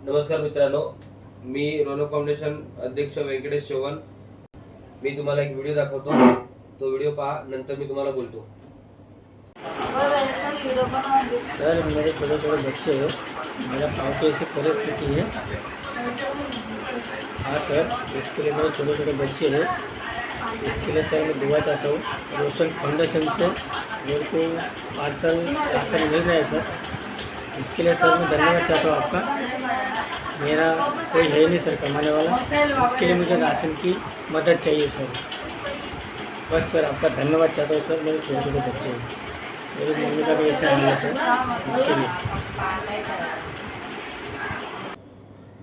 नमस्कार मित्रांनो, मी रोनो फाउंडेशन अध्यक्ष व्यंकटेश चव्हाण। मी तुम्हाला एक व्हिडिओ दाखवतो, तो व्हिडिओ पहा, नंतर मी तुम्हाला बोलतो। सर मेरे छोटे छोटे बच्चे हैं, मेरा पाँव की ऐसी परिस्थिति है। हाँ सर, इसके लिए मेरे छोटे छोटे बच्चे हैं, इसके लिए सर मैं दुआ चाहता हूँ। रोशन फाउंडेशन से मेरे को पार्सल राशन मिल रहा है सर, इसके लिए सर मैं धन्यवाद चाहता हूँ आपका। मेरा कोई है नहीं सर कमाने वाला, इसके लिए मुझे राशन की मदद चाहिए सर। बस सर आपका धन्यवाद चाहता हूँ सर। मेरे छोटे छोटे बच्चे हैं, मेरी मम्मी का भी ऐसा हाल है सर, इसके लिए।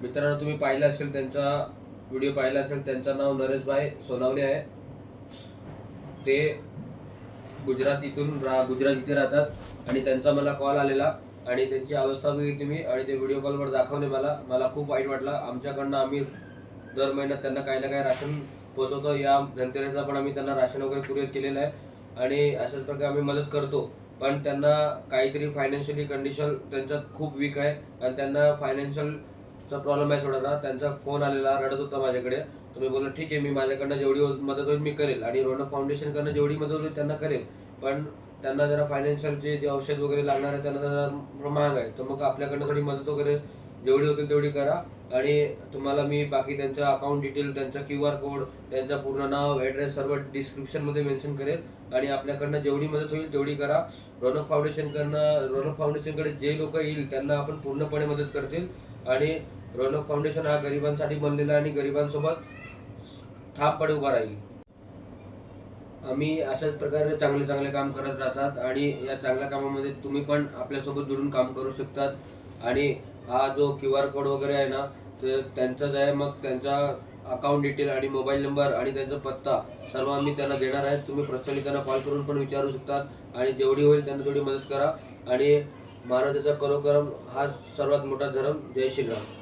मित्रांनो, तुम्ही पाहिलं असेल, त्यांचा व्हिडिओ पाहिला असेल। त्यांचं नाव नरेशभाई सोनावणे आहे। ते गुजरात इथे राहतात आणि त्यांचा मला कॉल आलेला आणि त्यांची अवस्था बघितली मी आणि ते व्हिडिओ कॉलवर दाखवले मला खूप वाईट वाटलं। आमच्याकडनं आम्ही दर महिन्यात त्यांना काही ना काही राशन पोहोचवतो। या धनतेरसला पण आम्ही त्यांना राशन वगैरे कुरिअर केलेलं आहे आणि अशाच प्रकारे आम्ही मदत करतो। पण त्यांना काहीतरी फायनान्शियली कंडिशन त्यांचं खूप वीक आहे आणि त्यांना फायनान्शियलचा प्रॉब्लेम आहे थोडासा। त्यांचा फोन आलेला, रडत होता माझ्याकडे। तर मी बोललो ठीक आहे, मी माझ्याकडनं जेवढी मदत होईल मी करेल आणि रोनो फाउंडेशनकडनं जेवढी मदत होईल त्यांना करेल। पण त्यांना जरा फायनान्शियलचे जे औषध वगैरे लागणार आहे त्यांना जरा महाग आहे, तर मग आपल्याकडनं थोडी मदत वगैरे जेवढी होतील तेवढी करा। आणि तुम्हाला मी बाकी त्यांचा अकाउंट डिटेल, त्यांचा QR कोड, त्यांचा पूर्ण नाव, ॲड्रेस सर्व डिस्क्रिप्शनमध्ये मेन्शन करेल आणि आपल्याकडनं जेवढी मदत होईल तेवढी करा। रोनो फाउंडेशनकडे जे लोक येईल त्यांना आपण पूर्णपणे मदत करतील आणि रोनो फाउंडेशन हा गरिबांसाठी बनलेला आणि गरिबांसोबत ठामपणे उभा राहील। आम्ही अशाच प्रकारे चांगले चांगले काम करत राहतात आणि या चांगल्या कामामध्ये तुम्ही पण आपल्यासोबत जोडून काम करू शकतात। आणि हा जो QR कोड वगैरे आहे ना, तर त्यांचाच आहे। मग त्यांचा अकाउंट डिटेल आणि मोबाईल नंबर आणि त्यांचा पत्ता सर्व आम्ही त्यांना देणार आहे। तुम्ही पर्सनली त्यांना कॉल करून पण विचारू शकतात आणि जेवढी होईल त्यांना तेवढी मदत करा। आणि मानवतेचा करो कर्म हा सर्वात मोठा धर्म। जय श्रीराम।